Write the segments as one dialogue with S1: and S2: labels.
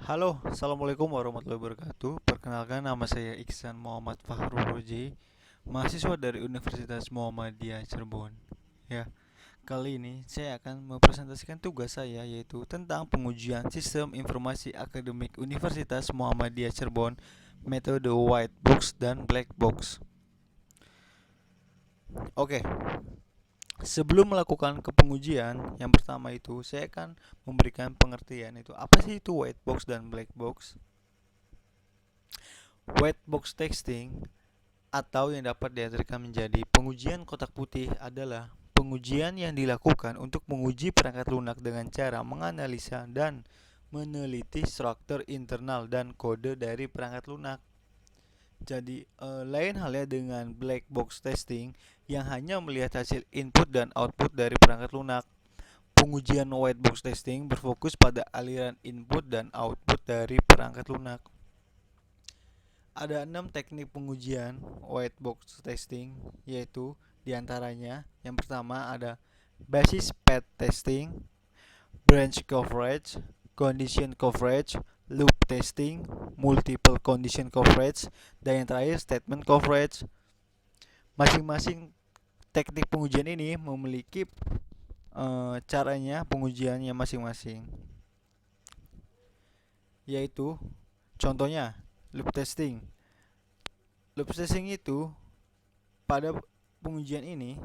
S1: Halo, Assalamualaikum warahmatullahi wabarakatuh. Perkenalkan, nama saya Iksan Muhammad Fahruroji, mahasiswa dari Universitas Muhammadiyah Cirebon. Ya, kali ini saya akan mempresentasikan tugas saya, yaitu tentang pengujian sistem informasi akademik Universitas Muhammadiyah Cirebon, metode white box dan black box. Oke, sebelum melakukan kepengujian, yang pertama itu saya akan memberikan pengertian itu apa sih itu white box dan black box. White box testing atau yang dapat diartikan menjadi pengujian kotak putih adalah pengujian yang dilakukan untuk menguji perangkat lunak dengan cara menganalisa dan meneliti struktur internal dan kode dari perangkat lunak. Jadi, lain halnya dengan black box testing yang hanya melihat hasil input dan output dari perangkat lunak. Pengujian white box testing berfokus pada aliran input dan output dari perangkat lunak. Ada 6 teknik pengujian white box testing, yaitu diantaranya yang pertama ada basis path testing, branch coverage, condition coverage, loop testing, multiple condition coverage, dan yang terakhir statement coverage. Masing-masing teknik pengujian ini memiliki caranya pengujiannya masing-masing, yaitu contohnya loop testing. Loop testing itu pada pengujian ini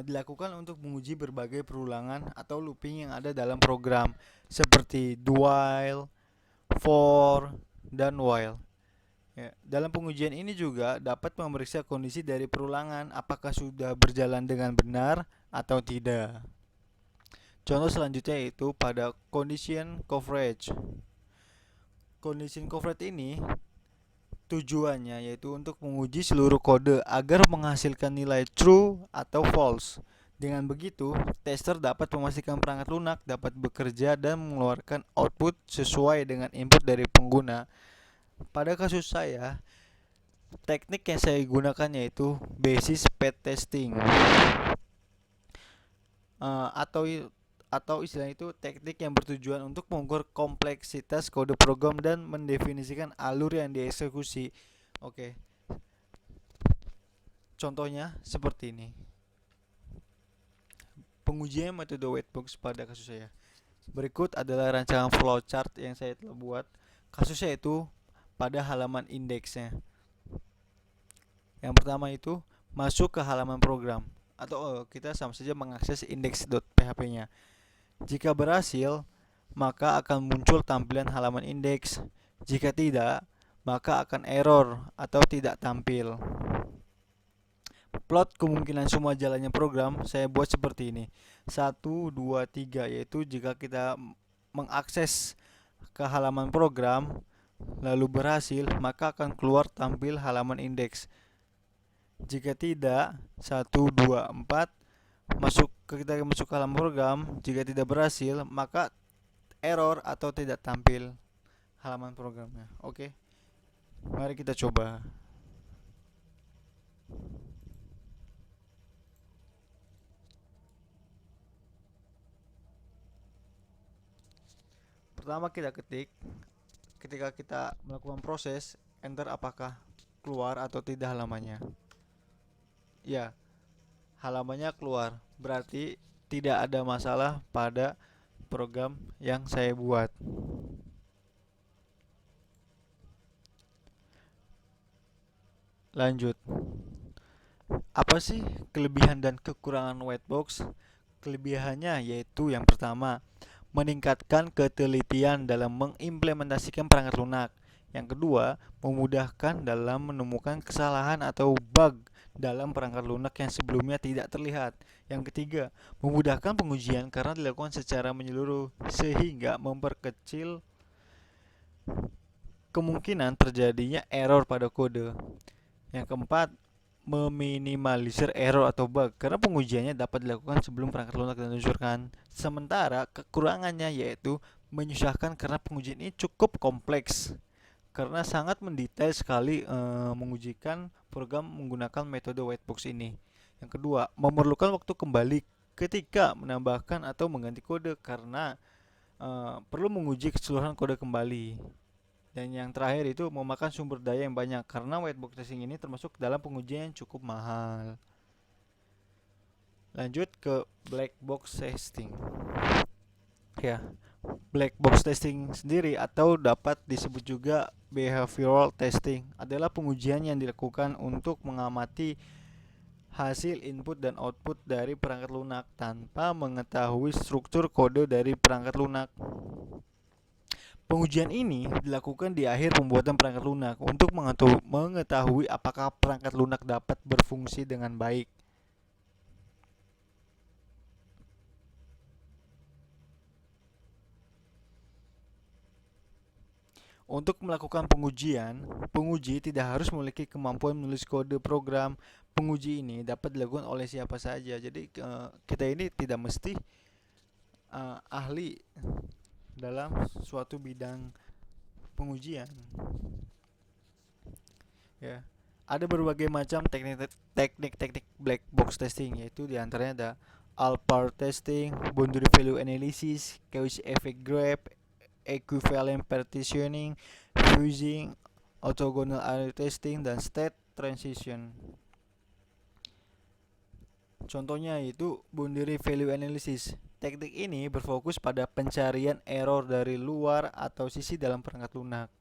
S1: dilakukan untuk menguji berbagai perulangan atau looping yang ada dalam program seperti do while, for, dan while. Ya, dalam pengujian ini juga dapat memeriksa kondisi dari perulangan apakah sudah berjalan dengan benar atau tidak. Contoh selanjutnya yaitu pada condition coverage. Condition coverage ini tujuannya yaitu untuk menguji seluruh kode agar menghasilkan nilai true atau false. Dengan begitu, tester dapat memastikan perangkat lunak dapat bekerja dan mengeluarkan output sesuai dengan input dari pengguna. Pada kasus saya, teknik yang saya gunakan yaitu basis path testing. Atau istilah itu teknik yang bertujuan untuk mengukur kompleksitas kode program dan mendefinisikan alur yang dieksekusi. Oke, contohnya seperti ini. Pengujian metode whitebox pada kasus saya. Berikut adalah rancangan flowchart yang saya telah buat. Kasusnya itu pada halaman indeksnya. Yang pertama itu masuk ke halaman program atau kita sama saja mengakses index.php-nya. Jika berhasil, maka akan muncul tampilan halaman indeks. Jika tidak, maka akan error atau tidak tampil. Plot kemungkinan semua jalannya program saya buat seperti ini. 1, 2, 3, yaitu jika kita mengakses ke halaman program lalu berhasil, maka akan keluar tampil halaman indeks. Jika tidak, 1, 2, 4, kita masuk ke halaman program, jika tidak berhasil, maka error atau tidak tampil halaman programnya. Oke, mari kita coba. Pertama kita ketik, ketika kita melakukan proses, enter apakah keluar atau tidak halamannya. Ya, halamannya keluar, berarti tidak ada masalah pada program yang saya buat. Lanjut. Apa sih kelebihan dan kekurangan whitebox? Kelebihannya yaitu yang pertama, meningkatkan ketelitian dalam mengimplementasikan perangkat lunak. Yang kedua, memudahkan dalam menemukan kesalahan atau bug dalam perangkat lunak yang sebelumnya tidak terlihat. Yang ketiga, memudahkan pengujian karena dilakukan secara menyeluruh sehingga memperkecil kemungkinan terjadinya error pada kode. Yang keempat, meminimalisir error atau bug karena pengujiannya dapat dilakukan sebelum perangkat lunak diluncurkan. Sementara kekurangannya yaitu menyusahkan karena pengujian ini cukup kompleks karena sangat mendetail sekali mengujikan program menggunakan metode whitebox ini. Yang kedua, memerlukan waktu kembali ketika menambahkan atau mengganti kode karena perlu menguji keseluruhan kode kembali. Dan yang terakhir itu memakan sumber daya yang banyak karena white box testing ini termasuk dalam pengujian yang cukup mahal. Lanjut ke black box testing. Ya, black box testing sendiri atau dapat disebut juga behavioral testing adalah pengujian yang dilakukan untuk mengamati hasil input dan output dari perangkat lunak tanpa mengetahui struktur kode dari perangkat lunak. Pengujian ini dilakukan di akhir pembuatan perangkat lunak untuk mengetahui apakah perangkat lunak dapat berfungsi dengan baik. Untuk melakukan pengujian, penguji tidak harus memiliki kemampuan menulis kode program. Penguji ini dapat dilakukan oleh siapa saja. Jadi kita ini tidak mesti ahli dalam suatu bidang pengujian. Ya, ada berbagai macam teknik black box testing, yaitu diantaranya ada all-part testing, boundary value analysis, cause effect graph, equivalent partitioning, fusing, orthogonal array testing, dan state transition. Contohnya yaitu boundary value analysis. Teknik ini berfokus pada pencarian error dari luar atau sisi dalam perangkat lunak.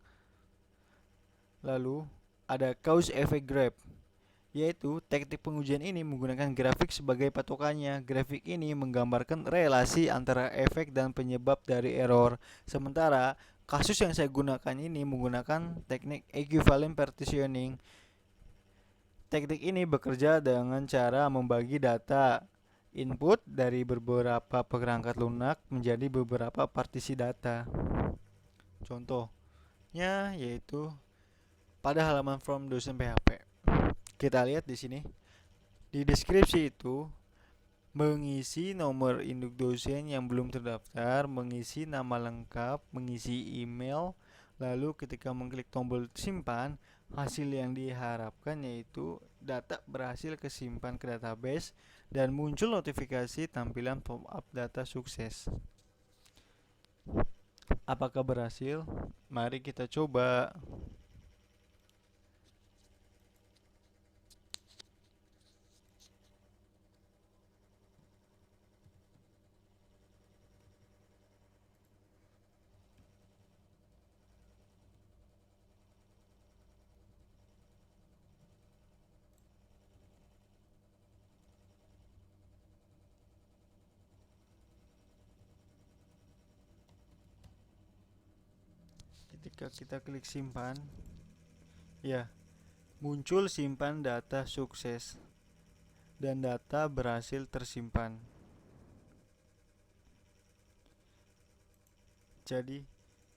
S1: Lalu ada cause effect graph, yaitu teknik pengujian ini menggunakan grafik sebagai patokannya. Grafik ini menggambarkan relasi antara efek dan penyebab dari error. Sementara kasus yang saya gunakan ini menggunakan teknik equivalent partitioning. Teknik ini bekerja dengan cara membagi data input dari beberapa perangkat lunak menjadi beberapa partisi data. Contohnya yaitu pada halaman from dosen PHP. Kita lihat di sini. Di deskripsi itu mengisi nomor induk dosen yang belum terdaftar, mengisi nama lengkap, mengisi email, lalu ketika mengklik tombol simpan, hasil yang diharapkan yaitu data berhasil kesimpan ke database dan muncul notifikasi tampilan pop-up data sukses. Apakah berhasil? Mari kita coba. Ketika kita klik simpan, ya, muncul simpan data sukses dan data berhasil tersimpan. Jadi,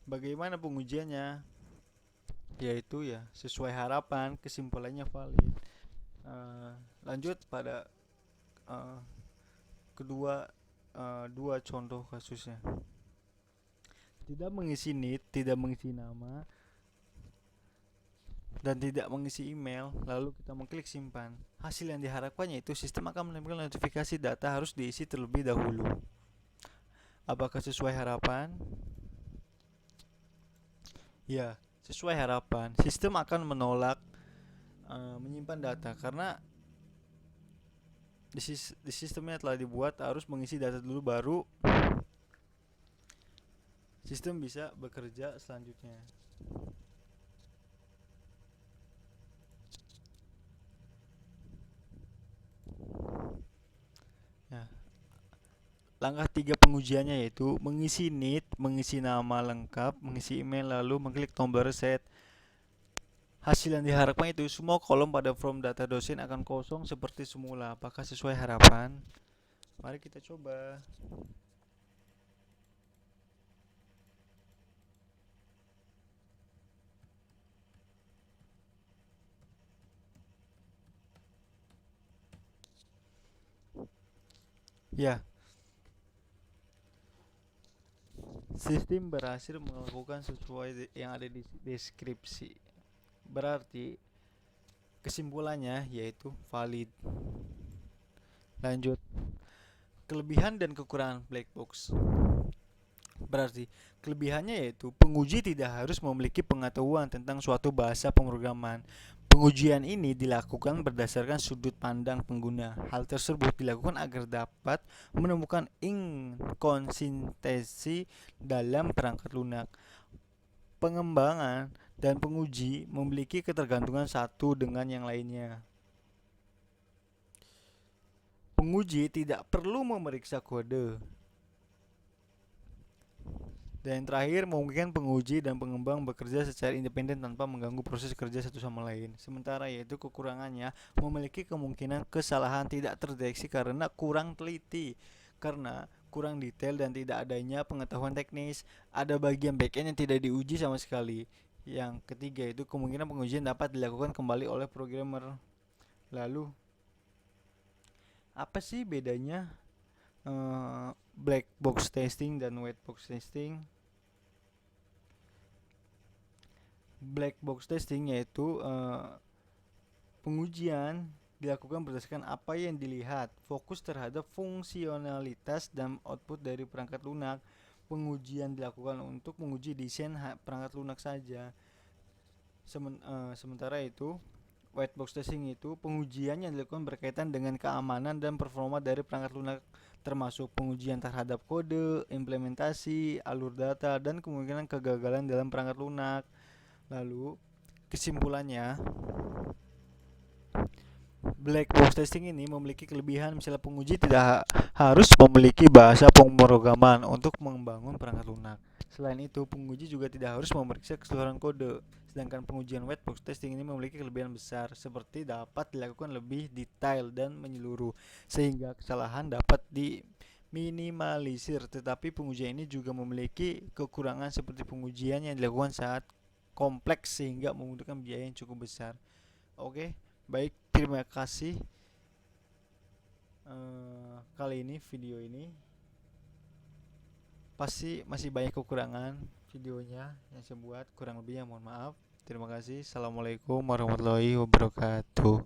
S1: bagaimana pengujiannya? Yaitu ya sesuai harapan, kesimpulannya valid. Lanjut pada kedua dua contoh kasusnya. Tidak mengisi NIT, tidak mengisi nama, dan tidak mengisi email, lalu kita mengklik simpan. Hasil yang diharapkannya itu sistem akan menemukan notifikasi data harus diisi terlebih dahulu. Apakah sesuai harapan? Ya, sesuai harapan. Sistem akan menolak menyimpan data karena di sistemnya telah dibuat harus mengisi data dulu baru sistem bisa bekerja selanjutnya. Ya. Langkah 3 pengujiannya yaitu mengisi NIT, mengisi nama lengkap, mengisi email, lalu mengklik tombol reset. Hasil yang diharapkan itu semua kolom pada form data dosen akan kosong seperti semula. Apakah sesuai harapan? Mari kita coba. Ya, sistem berhasil melakukan sesuai yang ada di deskripsi. Berarti kesimpulannya yaitu valid. Lanjut, kelebihan dan kekurangan black box. Berarti kelebihannya yaitu penguji tidak harus memiliki pengetahuan tentang suatu bahasa pemrograman. Pengujian ini dilakukan berdasarkan sudut pandang pengguna. Hal tersebut dilakukan agar dapat menemukan inkonsistensi dalam perangkat lunak. Pengembangan dan penguji memiliki ketergantungan satu dengan yang lainnya. Penguji tidak perlu memeriksa kode. Dan yang terakhir, memungkinkan penguji dan pengembang bekerja secara independen tanpa mengganggu proses kerja satu sama lain. Sementara yaitu kekurangannya memiliki kemungkinan kesalahan tidak terdeteksi karena kurang teliti, karena kurang detail dan tidak adanya pengetahuan teknis. Ada bagian backend yang tidak diuji sama sekali. Yang ketiga itu kemungkinan pengujian dapat dilakukan kembali oleh programmer. Lalu apa sih bedanya black box testing dan white box testing? Black box testing yaitu pengujian dilakukan berdasarkan apa yang dilihat, fokus terhadap fungsionalitas dan output dari perangkat lunak. Pengujian dilakukan untuk menguji desain perangkat lunak saja. Sementara itu white box testing itu pengujian yang dilakukan berkaitan dengan keamanan dan performa dari perangkat lunak, termasuk pengujian terhadap kode, implementasi, alur data, dan kemungkinan kegagalan dalam perangkat lunak. Lalu kesimpulannya, black box testing ini memiliki kelebihan, misalnya penguji tidak harus memiliki bahasa pemrograman untuk membangun perangkat lunak. Selain itu, penguji juga tidak harus memeriksa keseluruhan kode. Sedangkan pengujian white box testing ini memiliki kelebihan besar, seperti dapat dilakukan lebih detail dan menyeluruh, sehingga kesalahan dapat diminimalisir. Tetapi pengujian ini juga memiliki kekurangan seperti pengujian yang dilakukan saat kompleks sehingga membutuhkan biaya yang cukup besar. Oke, baik, terima kasih. Kali ini video ini pasti masih banyak kekurangan videonya yang saya buat, kurang lebihnya mohon maaf. Terima kasih. Assalamualaikum warahmatullahi wabarakatuh.